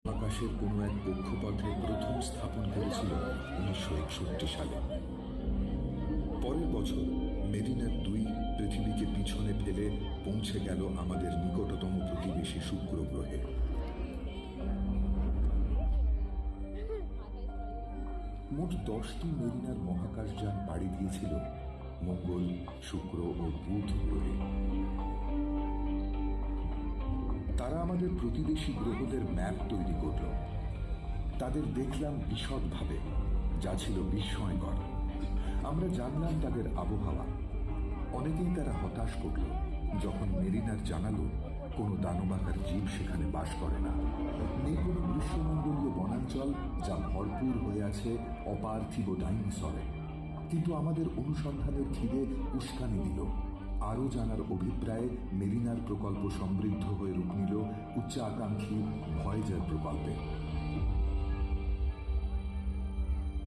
আকাশের কোনো এক কক্ষপথে প্রথম স্থাপন করেছিল 1961 সালে। পরের বছর মেরিনার 2 পৃথিবীকে পিছনে ফেলে পৌঁছে গেল আমাদের নিকটতম প্রতিবেশী শুক্র গ্রহে। মোট 10টি মেরিনার মহাকাশযান পাড়ি দিয়েছিল মঙ্গল, শুক্র ও বুধ গ্রহে। তারা আমাদের প্রতিবেশী গ্রহদের ম্যাপ তৈরি করল। তাদের দেখলাম বিশদভাবে, যা ছিল বিস্ময়কর। আমরা জানলাম তাদের আবহাওয়া। অনেকেই তারা হতাশ করল যখন মেরিনার জানালো কোনো দানবাকার জীব সেখানে বাস করে না। নেই কোনো গ্রীষ্মমণ্ডলীয় বনাঞ্চল যা ভরপুর হয়ে আছে অপার্থিব ডাইনোসরে। কিন্তু আমাদের অনুসন্ধানের খিদে উস্কানি দিল। আরও জানার অভিপ্রায়ে মেরিনার প্রকল্প সমৃদ্ধ হয়ে রূপ নিল উচ্চাকাঙ্ক্ষী ভয়েজার প্রকল্পে।